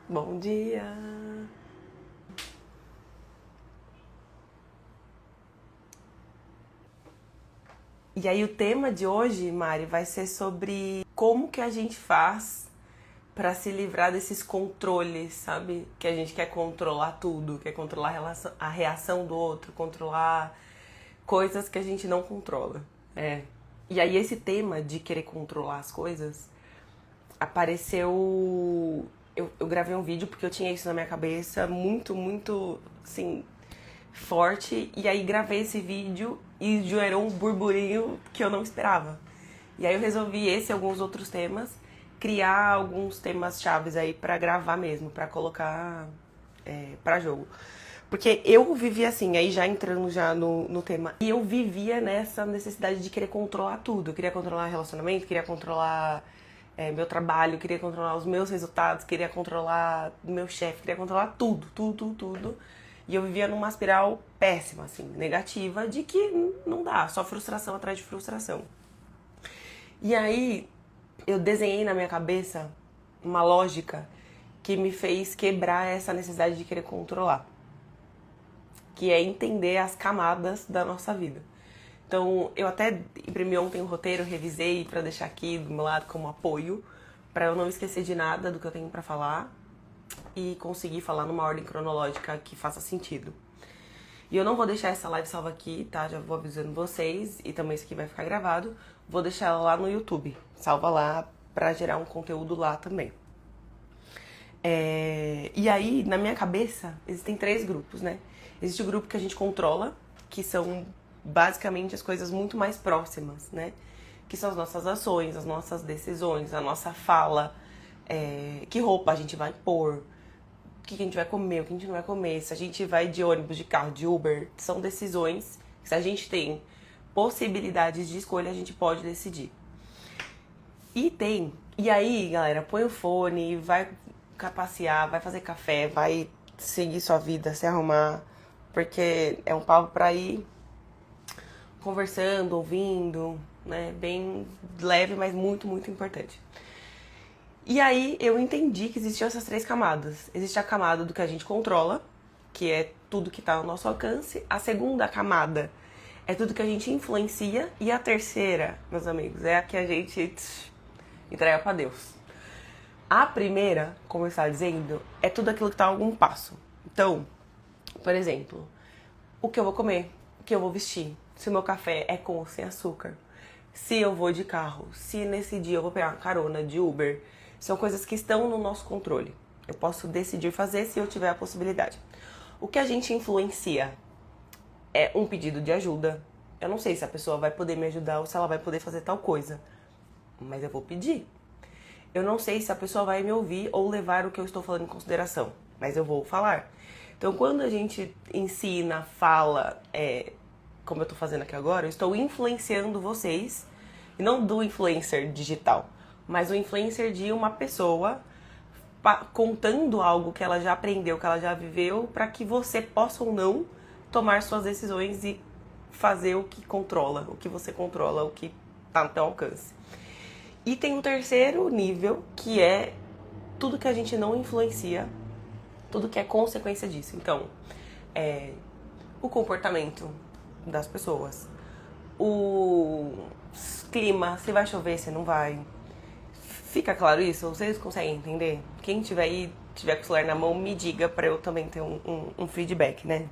Bom dia! E aí o tema de hoje, Mari, vai ser sobre como que a gente faz pra se livrar desses controles, sabe? Que a gente quer controlar tudo, quer controlar a reação do outro, controlar coisas que a gente não controla. É. E aí esse tema de querer controlar as coisas apareceu. Eu gravei um vídeo porque eu tinha isso na minha cabeça muito, assim, forte. E aí gravei esse vídeo e gerou um burburinho que eu não esperava. E aí eu resolvi esse e alguns outros temas, criar alguns temas chaves aí pra gravar mesmo, pra colocar pra jogo. Porque eu vivia assim, aí já entrando já no tema, e eu vivia nessa necessidade de querer controlar tudo. Eu queria controlar relacionamento, queria controlar meu trabalho, queria controlar os meus resultados, queria controlar meu chefe, queria controlar tudo. E eu vivia numa espiral péssima, assim, negativa, de que não dá, só frustração atrás de frustração. E aí eu desenhei na minha cabeça uma lógica que me fez quebrar essa necessidade de querer controlar, que é entender as camadas da nossa vida. Então, eu até imprimi ontem o roteiro, revisei pra deixar aqui do meu lado como apoio, pra eu não esquecer de nada do que eu tenho pra falar e conseguir falar numa ordem cronológica que faça sentido. E eu não vou deixar essa live salva aqui, tá? Já vou avisando vocês, e também isso aqui vai ficar gravado. Vou deixar ela lá no YouTube, salva lá pra gerar um conteúdo lá também. E aí, na minha cabeça, existem 3 grupos, né? Existe o grupo que a gente controla, que são basicamente as coisas muito mais próximas, né? Que são as nossas ações, as nossas decisões, a nossa fala, que roupa a gente vai pôr, o que a gente vai comer, o que a gente não vai comer, se a gente vai de ônibus, de carro, de Uber. São decisões que, se a gente tem possibilidades de escolha, a gente pode decidir. E aí, galera, põe o fone, vai passear, vai fazer café, vai seguir sua vida, se arrumar, porque é um papo pra ir conversando, ouvindo, né? Bem leve, mas muito importante. E aí eu entendi que existiam essas 3 camadas. Existe a camada do que a gente controla, que é tudo que tá ao nosso alcance. A segunda camada é tudo que a gente influencia. E a terceira, meus amigos, é a que a gente entrega pra Deus. A primeira, como eu estava dizendo, é tudo aquilo que tá a algum passo. Então, por exemplo, o que eu vou comer, o que eu vou vestir, se o meu café é com ou sem açúcar, se eu vou de carro, se nesse dia eu vou pegar uma carona de Uber, são coisas que estão no nosso controle. Eu posso decidir fazer se eu tiver a possibilidade. O que a gente influencia é um pedido de ajuda. Eu não sei se a pessoa vai poder me ajudar ou se ela vai poder fazer tal coisa, mas eu vou pedir. Eu não sei se a pessoa vai me ouvir ou levar o que eu estou falando em consideração, mas eu vou falar. Então, quando a gente ensina, fala, como eu estou fazendo aqui agora, eu estou influenciando vocês, e não do influencer digital, mas o influencer de uma pessoa contando algo que ela já aprendeu, que ela já viveu, para que você possa ou não tomar suas decisões e fazer o que controla, o que você controla, o que está no teu alcance. E tem o terceiro nível, que é tudo que a gente não influencia, tudo que é consequência disso. Então, o comportamento das pessoas, o clima, se vai chover, se não vai. Fica claro isso? Vocês conseguem entender? Quem tiver aí, tiver com o celular na mão, me diga pra eu também ter um feedback, né?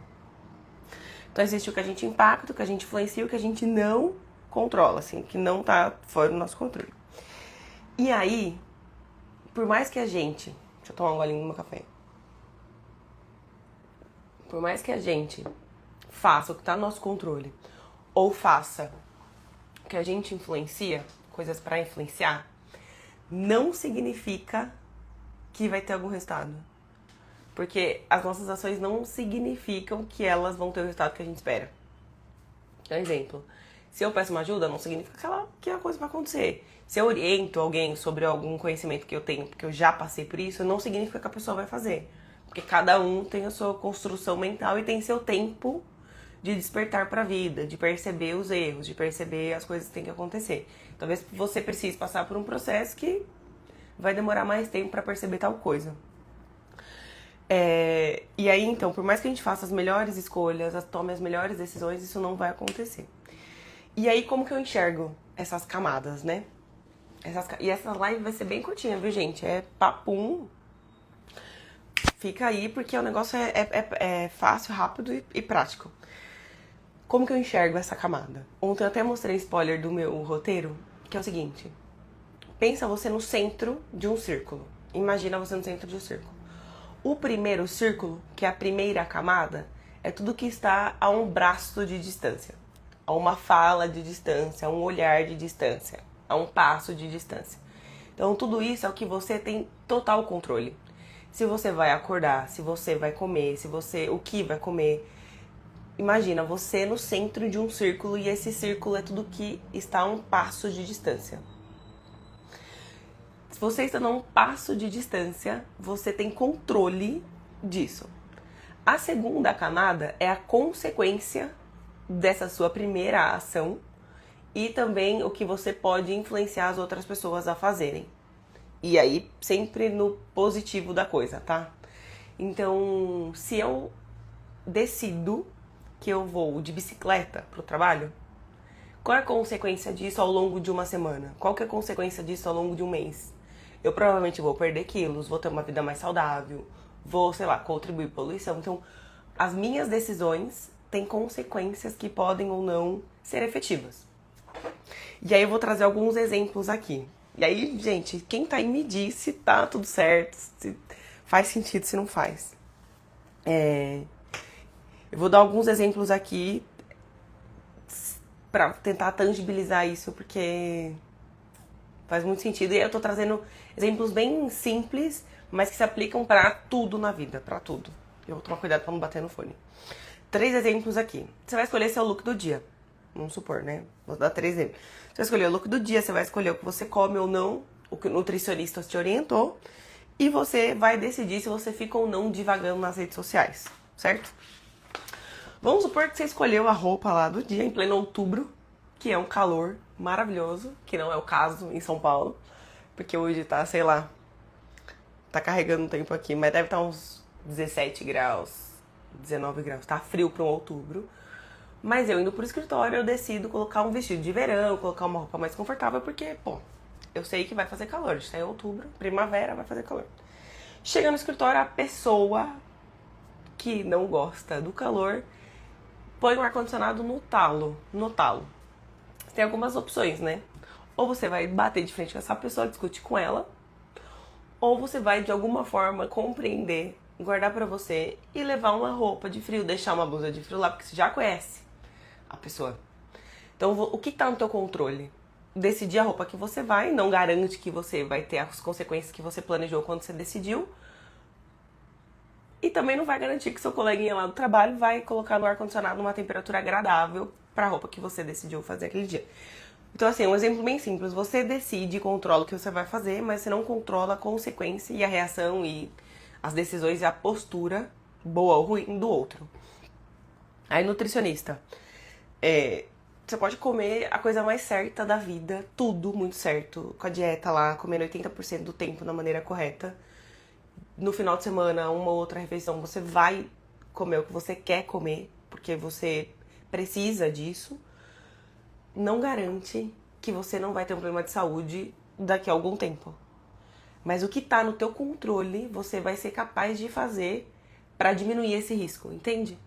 Então existe o que a gente impacta, o que a gente influencia, o que a gente não controla, assim, que não tá fora do nosso controle. E aí, por mais que a gente... Deixa eu tomar um golinho no meu café. Por mais que a gente faça o que tá no nosso controle, ou faça o que a gente influencia, coisas pra influenciar, não significa que vai ter algum resultado. Porque as nossas ações não significam que elas vão ter o resultado que a gente espera. Então, exemplo, se eu peço uma ajuda, não significa que a coisa vai acontecer. Se eu oriento alguém sobre algum conhecimento que eu tenho, porque eu já passei por isso, não significa que a pessoa vai fazer. Porque cada um tem a sua construção mental e tem seu tempo de despertar para a vida, de perceber os erros, de perceber as coisas que têm que acontecer. Talvez você precise passar por um processo que vai demorar mais tempo para perceber tal coisa. E aí, então, por mais que a gente faça as melhores escolhas, tome as melhores decisões, isso não vai acontecer. E aí, como que eu enxergo essas camadas, né? E essa live vai ser bem curtinha, viu, gente? É papum. Fica aí, porque o negócio é fácil, rápido e prático. Como que eu enxergo essa camada? Ontem eu até mostrei spoiler do meu roteiro, que é o seguinte. Pensa você no centro de um círculo. Imagina você no centro de um círculo. O primeiro círculo, que é a primeira camada, é tudo que está a um braço de distância. A uma fala de distância, a um olhar de distância, a um passo de distância. Então tudo isso é o que você tem total controle. Se você vai acordar, se você vai comer, o que vai comer. Imagina você no centro de um círculo e esse círculo é tudo que está a um passo de distância. Se você está a um passo de distância, você tem controle disso. A segunda camada é a consequência dessa sua primeira ação e também o que você pode influenciar as outras pessoas a fazerem. E aí, sempre no positivo da coisa, tá? Então, se eu decido que eu vou de bicicleta pro trabalho, qual é a consequência disso ao longo de uma semana? Qual que é a consequência disso ao longo de um mês? Eu provavelmente vou perder quilos, vou ter uma vida mais saudável, vou, sei lá, contribuir para a poluição. Então, as minhas decisões têm consequências que podem ou não ser efetivas. E aí eu vou trazer alguns exemplos aqui. E aí, gente, quem tá aí me diz se tá tudo certo, se faz sentido, se não faz. Eu vou dar alguns exemplos aqui pra tentar tangibilizar isso, porque faz muito sentido. E eu tô trazendo exemplos bem simples, mas que se aplicam pra tudo na vida, pra tudo. Eu vou tomar cuidado pra não bater no fone. 3 exemplos aqui. Você vai escolher seu look do dia. Vamos supor, né? Vou dar 3 exemplos. Você vai escolher o look do dia, você vai escolher o que você come ou não, o que o nutricionista te orientou, e você vai decidir se você fica ou não divagando nas redes sociais, certo? Vamos supor que você escolheu a roupa lá do dia, em pleno outubro, que é um calor maravilhoso, que não é o caso em São Paulo, porque hoje tá, sei lá, tá carregando um tempo aqui, mas deve estar uns 17 graus, 19 graus, tá frio para um outubro. Mas eu indo pro escritório, eu decido colocar um vestido de verão, colocar uma roupa mais confortável, porque, pô, eu sei que vai fazer calor, está em outubro, primavera, vai fazer calor. Chega no escritório, a pessoa que não gosta do calor põe o ar-condicionado no talo. Tem algumas opções, né? Ou você vai bater de frente com essa pessoa, discutir com ela, ou você vai, de alguma forma, compreender, guardar pra você e levar uma roupa de frio, deixar uma blusa de frio lá, porque você já conhece a pessoa. Então, o que tá no teu controle? Decidir a roupa que você vai, não garante que você vai ter as consequências que você planejou quando você decidiu. E também não vai garantir que seu coleguinha lá do trabalho vai colocar no ar-condicionado numa temperatura agradável pra roupa que você decidiu fazer aquele dia. Então, assim, um exemplo bem simples. Você decide e controla o que você vai fazer, mas você não controla a consequência e a reação e as decisões e a postura, boa ou ruim, do outro. Aí, nutricionista. Você pode comer a coisa mais certa da vida, tudo muito certo, com a dieta lá, comendo 80% do tempo da maneira correta. No final de semana, uma ou outra refeição, você vai comer o que você quer comer, porque você precisa disso. Não garante que você não vai ter um problema de saúde daqui a algum tempo. Mas o que tá no teu controle, você vai ser capaz de fazer pra diminuir esse risco, entende?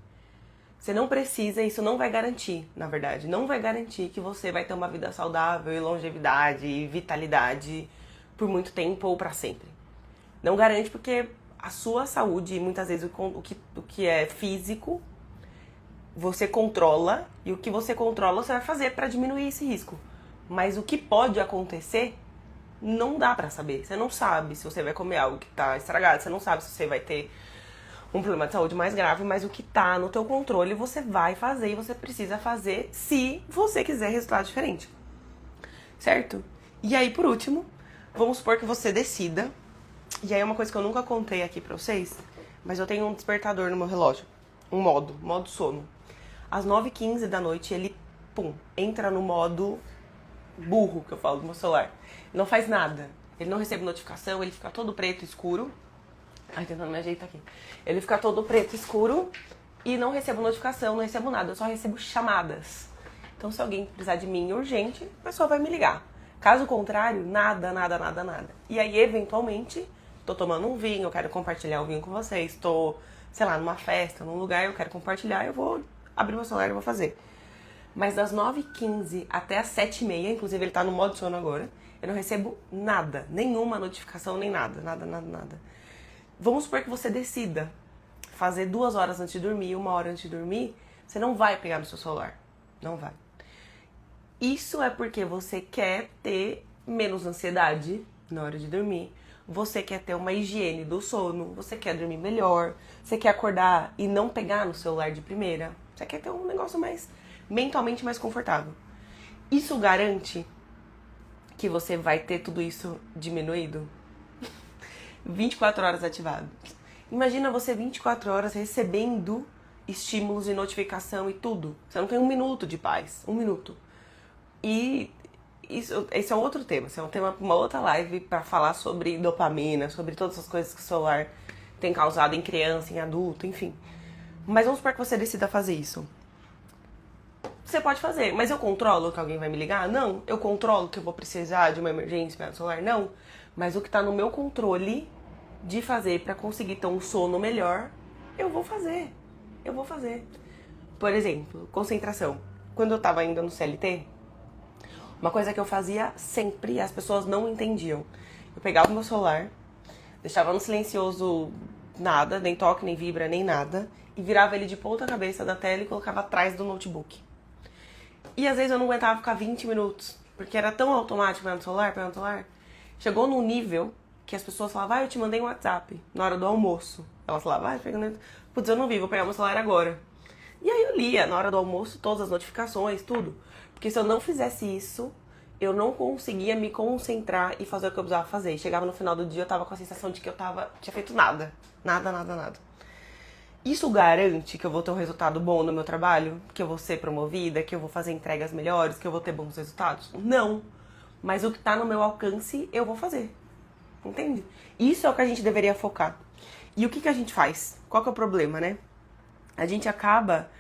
Você não precisa, isso não vai garantir, na verdade, não vai garantir que você vai ter uma vida saudável e longevidade e vitalidade por muito tempo ou pra sempre. Não garante porque a sua saúde, muitas vezes o que é físico, você controla, e o que você controla você vai fazer pra diminuir esse risco. Mas o que pode acontecer, não dá pra saber. Você não sabe se você vai comer algo que tá estragado, você não sabe se você vai ter um problema de saúde mais grave, mas o que tá no teu controle você vai fazer e você precisa fazer se você quiser resultado diferente. Certo? E aí, por último, vamos supor que você decida, e aí é uma coisa que eu nunca contei aqui pra vocês, mas eu tenho um despertador no meu relógio, um modo sono. Às 9h15 da noite ele, entra no modo burro, que eu falo do meu celular. Não faz nada, ele não recebe notificação, ele fica todo preto, escuro. Ai, tentando me ajeitar aqui. Ele fica todo preto escuro e não recebo notificação, não recebo nada, eu só recebo chamadas. Então se alguém precisar de mim urgente, a pessoa vai me ligar. Caso contrário, nada, nada, nada, nada. E aí, eventualmente, tô tomando um vinho, eu quero compartilhar o vinho com vocês, tô, sei lá, numa festa, num lugar, eu quero compartilhar, eu vou abrir meu celular e vou fazer. Mas das 9h15 até as 7h30, inclusive ele tá no modo sono agora, eu não recebo nada, nenhuma notificação, nem nada, nada, nada, nada. Vamos supor que você decida fazer 2 horas antes de dormir, 1 hora antes de dormir, você não vai pegar no seu celular, não vai. Isso é porque você quer ter menos ansiedade na hora de dormir, você quer ter uma higiene do sono, você quer dormir melhor, você quer acordar e não pegar no celular de primeira, você quer ter um negócio mais mentalmente mais confortável. Isso garante que você vai ter tudo isso diminuído? 24 horas ativado. Imagina você 24 horas recebendo estímulos e notificação e tudo. Você não tem 1 minuto de paz. 1 minuto. E esse é um outro tema. Esse é um tema para uma outra live para falar sobre dopamina, sobre todas essas coisas que o celular tem causado em criança, em adulto, enfim. Mas vamos supor que você decida fazer isso. Você pode fazer, mas eu controlo que alguém vai me ligar? Não. Eu controlo que eu vou precisar de uma emergência no celular? Não. Mas o que tá no meu controle de fazer pra conseguir ter um sono melhor, eu vou fazer. Eu vou fazer. Por exemplo, concentração. Quando eu tava ainda no CLT, uma coisa que eu fazia sempre e as pessoas não entendiam. Eu pegava o meu celular, deixava no silencioso nada, nem toque, nem vibra, nem nada, e virava ele de ponta cabeça da tela e colocava atrás do notebook. E às vezes eu não aguentava ficar 20 minutos, porque era tão automático pegando o celular. Chegou num nível que as pessoas falavam, eu te mandei um WhatsApp na hora do almoço. Elas falavam, pegando... Putz, eu não vi, vou pegar meu celular agora. E aí eu lia na hora do almoço todas as notificações, tudo. Porque se eu não fizesse isso, eu não conseguia me concentrar e fazer o que eu precisava fazer. E chegava no final do dia, eu tava com a sensação de que eu tinha feito nada. Nada, nada, nada. Isso garante que eu vou ter um resultado bom no meu trabalho? Que eu vou ser promovida? Que eu vou fazer entregas melhores? Que eu vou ter bons resultados? Não. Mas o que tá no meu alcance, eu vou fazer. Entende? Isso é o que a gente deveria focar. E o que a gente faz? Qual que é o problema, né? A gente acaba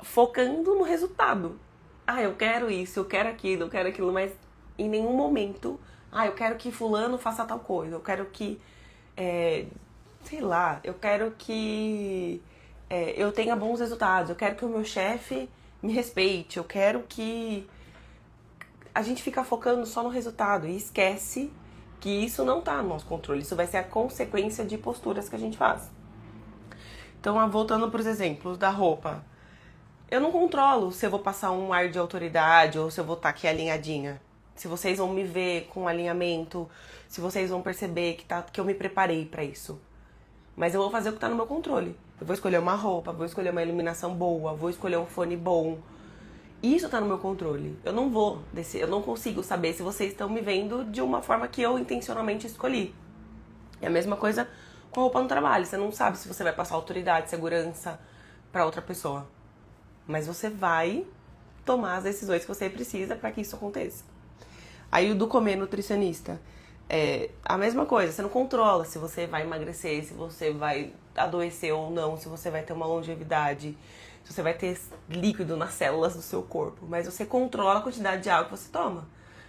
focando no resultado. Eu quero isso, eu quero aquilo, mas em nenhum momento, eu quero que fulano faça tal coisa, eu quero que... sei lá, eu quero que eu tenha bons resultados, eu quero que o meu chefe me respeite, eu quero que... A gente fica focando só no resultado e esquece que isso não tá no nosso controle, isso vai ser a consequência de posturas que a gente faz. Então, voltando para os exemplos da roupa, eu não controlo se eu vou passar um ar de autoridade ou se eu vou estar aqui alinhadinha. Se vocês vão me ver com alinhamento, se vocês vão perceber que eu me preparei para isso. Mas eu vou fazer o que tá no meu controle. Eu vou escolher uma roupa, vou escolher uma iluminação boa, vou escolher um fone bom. Isso tá no meu controle. Eu não consigo saber se vocês estão me vendo de uma forma que eu intencionalmente escolhi. É a mesma coisa com a roupa no trabalho. Você não sabe se você vai passar autoridade, segurança pra outra pessoa. Mas você vai tomar as decisões que você precisa para que isso aconteça. Aí o do comer nutricionista. É a mesma coisa, você não controla se você vai emagrecer, se você vai adoecer ou não, se você vai ter uma longevidade, se você vai ter líquido nas células do seu corpo. Mas você controla a quantidade de água que você toma,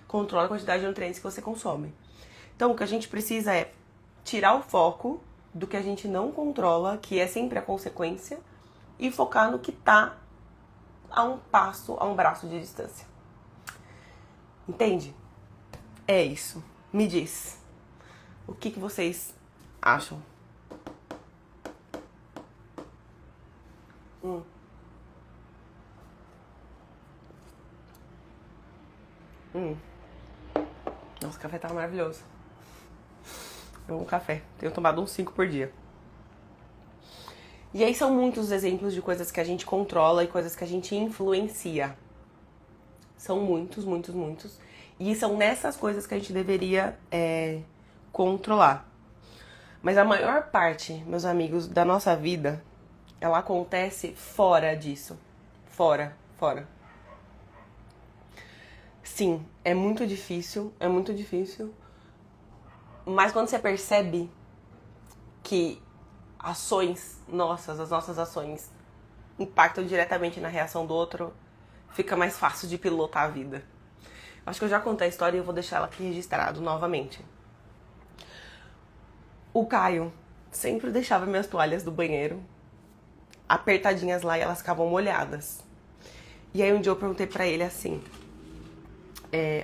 controla a quantidade de nutrientes que você consome. Então o que a gente precisa é tirar o foco do que a gente não controla, que é sempre a consequência, e focar no que tá a um braço de distância. Entende? É isso. Me diz, o que vocês acham? Nossa, o café tá maravilhoso. Eu amo café. Tenho tomado uns 5 por dia. E aí são muitos exemplos de coisas que a gente controla e coisas que a gente influencia. São muitos, muitos, muitos. E são nessas coisas que a gente deveria controlar. Mas a maior parte, meus amigos, da nossa vida, ela acontece fora disso. Fora. Sim, é muito difícil, Mas quando você percebe que ações nossas, as nossas ações, impactam diretamente na reação do outro, fica mais fácil de pilotar a vida. Acho que eu já contei a história e eu vou deixar ela aqui registrado novamente. O Caio sempre deixava minhas toalhas do banheiro apertadinhas lá e elas ficavam molhadas. E aí um dia eu perguntei pra ele assim,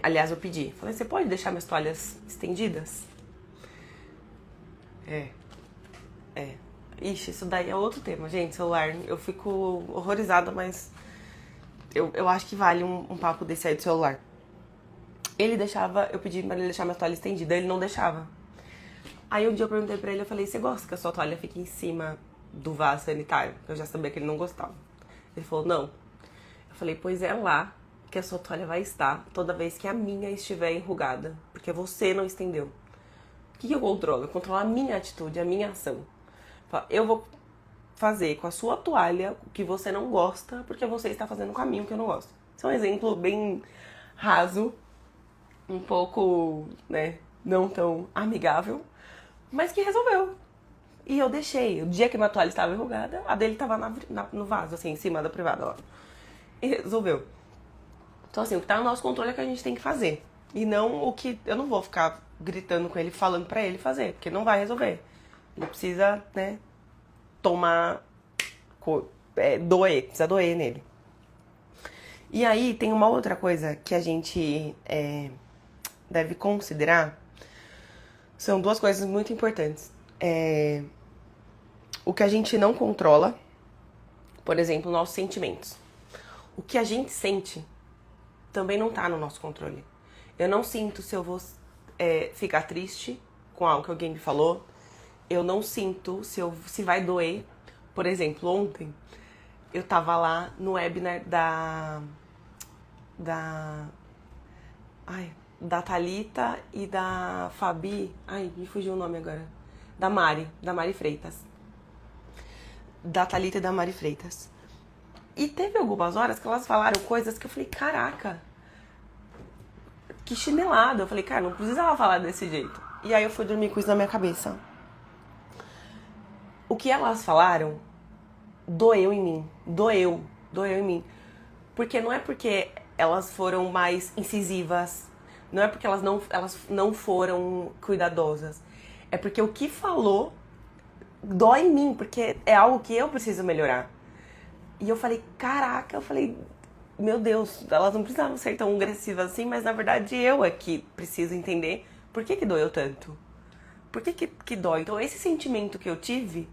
aliás eu pedi, falei, você pode deixar minhas toalhas estendidas? Ixi, isso daí é outro tema, gente, celular. Eu fico horrorizada, mas eu acho que vale um papo desse aí do celular. Ele deixava, eu pedi pra ele deixar minha toalha estendida, ele não deixava. Aí um dia eu perguntei pra ele, eu falei, você gosta que a sua toalha fique em cima do vaso sanitário? Eu já sabia que ele não gostava. Ele falou, não. Eu falei, pois é lá que a sua toalha vai estar toda vez que a minha estiver enrugada, porque você não estendeu. O que eu controlo? Eu controlo a minha atitude, a minha ação. Eu vou fazer com a sua toalha o que você não gosta, porque você está fazendo com a minha o que eu não gosto. Isso é um exemplo bem raso, um pouco, né, não tão amigável, mas que resolveu. E eu deixei. O dia que minha toalha estava enrugada, a dele estava no vaso, assim, em cima da privada, ó. E resolveu. Então, assim, o que tá no nosso controle é o que a gente tem que fazer. E não o que... Eu não vou ficar gritando com ele, falando pra ele fazer, porque não vai resolver. Ele precisa, né, precisa doer nele. E aí, tem uma outra coisa que a gente deve considerar. São duas coisas muito importantes. O que a gente não controla, por exemplo, nossos sentimentos. O que a gente sente também não tá no nosso controle. Eu não sinto se eu vou ficar triste com algo que alguém me falou. Eu não sinto se vai doer. Por exemplo, ontem eu tava lá no webinar da Thalita e da Fabi. Ai, me fugiu o nome agora. Da Mari Freitas. Da Thalita e da Mari Freitas. E teve algumas horas que elas falaram coisas que eu falei, caraca, que chinelada. Eu falei, cara, não precisava falar desse jeito. E aí eu fui dormir com isso na minha cabeça. O que elas falaram doeu em mim. Doeu em mim. Porque não é porque elas foram mais incisivas, não é porque elas não foram cuidadosas. É porque o que falou dói em mim, porque é algo que eu preciso melhorar. E eu falei, caraca, meu Deus, elas não precisavam ser tão agressivas assim, mas na verdade eu é que preciso entender por que doeu tanto. Por que dói? Então esse sentimento que eu tive,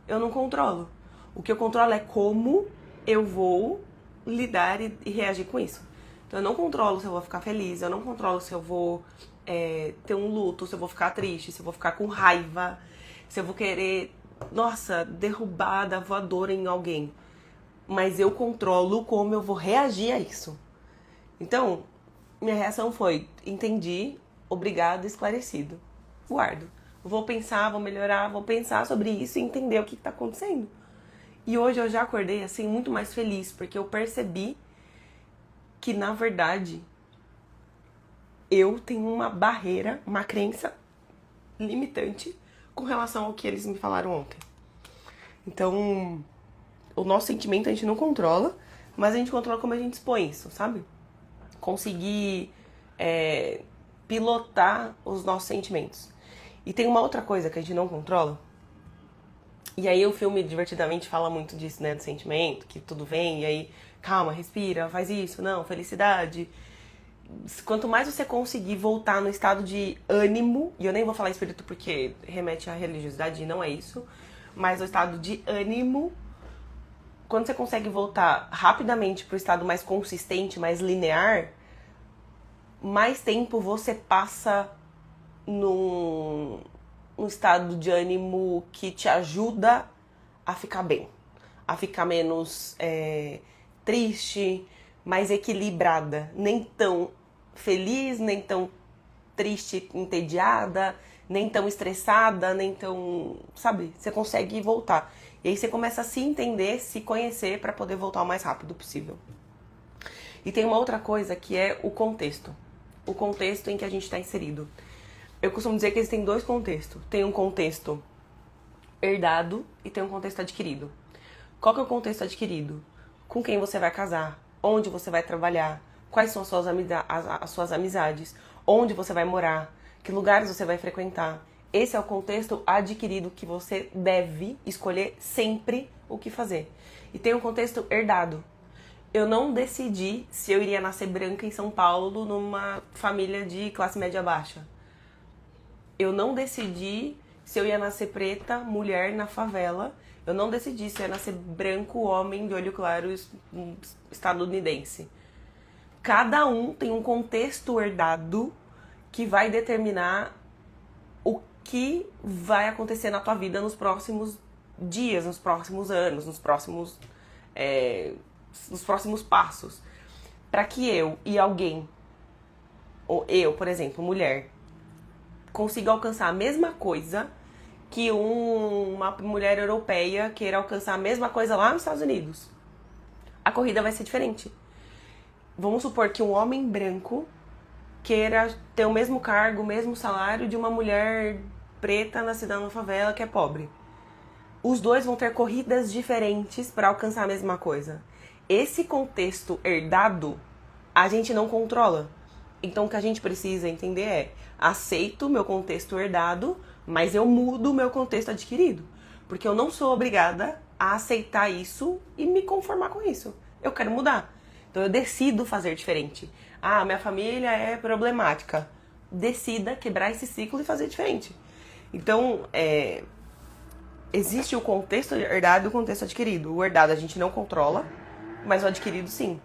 eu não controlo. O que eu controlo é como eu vou lidar e reagir com isso. Então eu não controlo se eu vou ficar feliz, eu não controlo se eu vou ter um luto, se eu vou ficar triste, se eu vou ficar com raiva, se eu vou querer, nossa, derrubar da voadora em alguém. Mas eu controlo como eu vou reagir a isso. Então, minha reação foi, entendi, obrigado, esclarecido. Guardo. Vou pensar, vou melhorar, vou pensar sobre isso e entender o que está acontecendo. E hoje eu já acordei assim muito mais feliz, porque eu percebi que, na verdade, eu tenho uma barreira, uma crença limitante com relação ao que eles me falaram ontem. Então, o nosso sentimento a gente não controla, mas a gente controla como a gente expõe isso, sabe? Conseguir pilotar os nossos sentimentos. E tem uma outra coisa que a gente não controla. E aí o filme Divertidamente fala muito disso, né? Do sentimento, que tudo vem, e aí, calma, respira, faz isso, não, felicidade. Quanto mais você conseguir voltar no estado de ânimo, e eu nem vou falar espírito porque remete à religiosidade, e não é isso, mas o estado de ânimo, quando você consegue voltar rapidamente pro estado mais consistente, mais linear, mais tempo você passa num estado de ânimo que te ajuda a ficar bem, a ficar menos triste, mais equilibrada, nem tão feliz, nem tão triste, entediada, nem tão estressada, nem tão, sabe? Você consegue voltar. E aí você começa a se entender, se conhecer para poder voltar o mais rápido possível. E tem uma outra coisa que é o contexto. O contexto em que a gente está inserido. Eu costumo dizer que existem dois contextos. Tem um contexto herdado e tem um contexto adquirido. Qual que é o contexto adquirido? Com quem você vai casar, onde você vai trabalhar, quais são as suas amizades, onde você vai morar, que lugares você vai frequentar. Esse é o contexto adquirido que você deve escolher sempre o que fazer. E tem um contexto herdado. Eu não decidi se eu iria nascer branca em São Paulo numa família de classe média baixa. Eu não decidi se eu ia nascer preta, mulher na favela. Eu não decidi se eu ia nascer branco, homem de olho claro, estadunidense. Cada um tem um contexto herdado que vai determinar o que vai acontecer na tua vida nos próximos dias, nos próximos anos, nos próximos passos. Para que eu e alguém, ou eu, por exemplo, mulher, consiga alcançar a mesma coisa que uma mulher europeia queira alcançar a mesma coisa lá nos Estados Unidos. A corrida vai ser diferente. Vamos supor que um homem branco queira ter o mesmo cargo, o mesmo salário de uma mulher preta nascida numa favela que é pobre. Os dois vão ter corridas diferentes para alcançar a mesma coisa. Esse contexto herdado, a gente não controla. Então o que a gente precisa entender é: aceito o meu contexto herdado, mas eu mudo o meu contexto adquirido. Porque eu não sou obrigada a aceitar isso e me conformar com isso. Eu quero mudar. Então eu decido fazer diferente. Ah, minha família é problemática. Decida quebrar esse ciclo e fazer diferente. Então, existe o contexto herdado e o contexto adquirido. O herdado a gente não controla, mas o adquirido sim.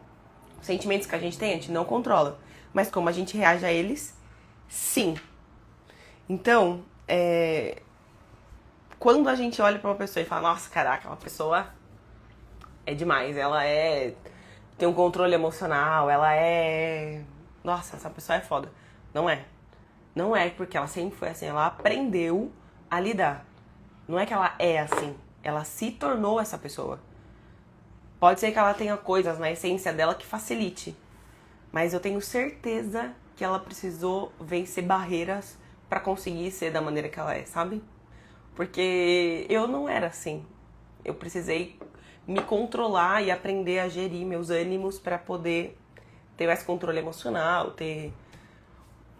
Os sentimentos que a gente não controla. Mas como a gente reage a eles, sim. Então, quando a gente olha pra uma pessoa e fala: nossa, caraca, uma pessoa é demais, ela tem um controle emocional, nossa, essa pessoa é foda. Não é. Não é porque ela sempre foi assim, ela aprendeu a lidar. Não é que ela é assim, ela se tornou essa pessoa. Pode ser que ela tenha coisas na essência dela que facilite, mas eu tenho certeza que ela precisou vencer barreiras pra conseguir ser da maneira que ela é, sabe? Porque eu não era assim. Eu precisei me controlar e aprender a gerir meus ânimos pra poder ter mais controle emocional, ter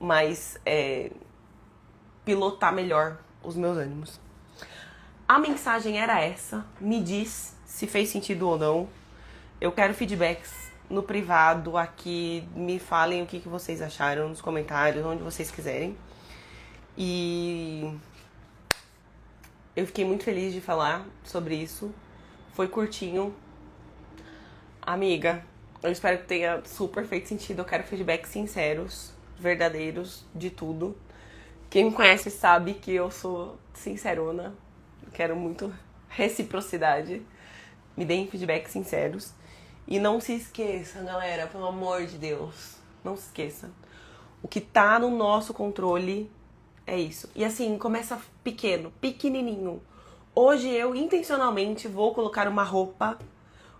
mais pilotar melhor os meus ânimos. A mensagem era essa. Me diz se fez sentido ou não. Eu quero feedbacks no privado aqui. Me falem o que vocês acharam nos comentários, onde vocês quiserem. E eu fiquei muito feliz de falar sobre isso. Foi curtinho. Amiga, eu espero que tenha super feito sentido. Eu quero feedbacks sinceros, verdadeiros, de tudo. Quem me conhece sabe que eu sou sincerona. Quero muito reciprocidade. Me deem feedbacks sinceros. E não se esqueça, galera, pelo amor de Deus. Não se esqueça. O que tá no nosso controle é isso. E assim, começa pequeno, pequenininho. Hoje eu intencionalmente vou colocar uma roupa,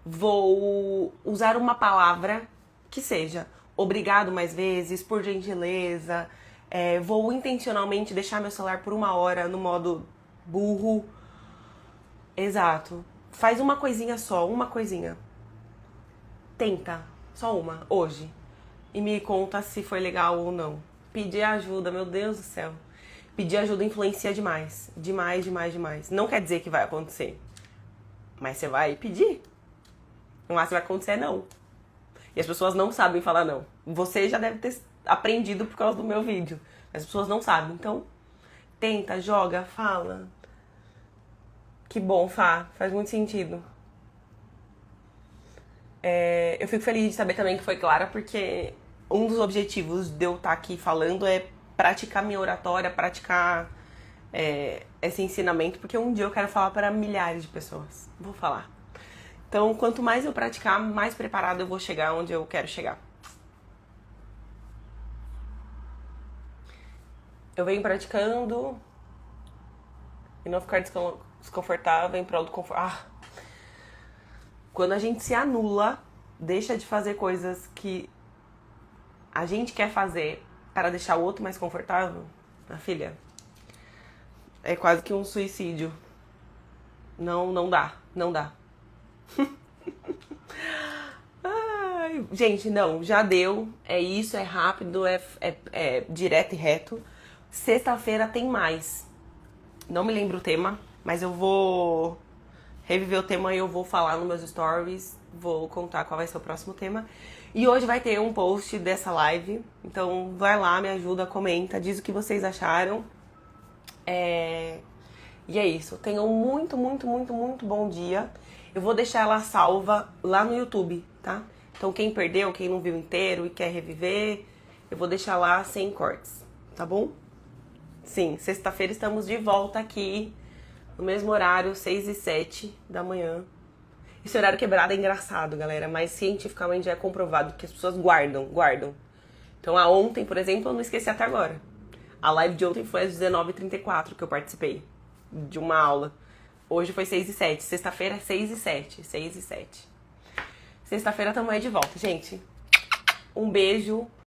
vou usar uma palavra que seja obrigado mais vezes, por gentileza. Vou intencionalmente deixar meu celular por 1 hora no modo burro. Exato. Faz uma coisinha só, uma coisinha. Tenta, só uma, hoje. E me conta se foi legal ou não. Pedir ajuda, meu Deus do céu. Pedir ajuda influencia demais. Demais, demais, demais. Não quer dizer que vai acontecer. Mas você vai pedir. No máximo vai acontecer não. E as pessoas não sabem falar não. Você já deve ter aprendido por causa do meu vídeo. As pessoas não sabem. Então, tenta, joga, fala. Que bom, faz muito sentido. Eu fico feliz de saber também que foi clara, porque um dos objetivos de eu estar aqui falando é praticar minha oratória, praticar esse ensinamento, porque um dia eu quero falar para milhares de pessoas. Vou falar. Então, quanto mais eu praticar, mais preparado eu vou chegar onde eu quero chegar. Eu venho praticando e não ficar desconfortável em prol do conforto. Quando a gente se anula, deixa de fazer coisas que a gente quer fazer para deixar o outro mais confortável, minha filha, é quase que um suicídio. Não dá, não dá. Ai, gente, não, já deu. É isso, é rápido, é direto e reto. Sexta-feira tem mais. Não me lembro o tema, mas eu vou reviver o tema e eu vou falar nos meus stories. Vou contar qual vai ser o próximo tema. E hoje vai ter um post dessa live. Então vai lá, me ajuda, comenta, diz o que vocês acharam. E é isso. Tenham muito bom dia. Eu vou deixar ela salva lá no YouTube, tá? Então quem perdeu, quem não viu inteiro e quer reviver, eu vou deixar lá sem cortes, tá bom? Sim, sexta-feira estamos de volta aqui, no mesmo horário, 6 e 7 da manhã. Esse horário quebrado é engraçado, galera, mas cientificamente já é comprovado que as pessoas guardam. Então, ontem, por exemplo, eu não esqueci até agora. A live de ontem foi às 19h34 que eu participei de uma aula. Hoje foi 6 e 7. Sexta-feira, 6 e 7. 6 e 7. Sexta-feira tamo aí de volta, gente. Um beijo.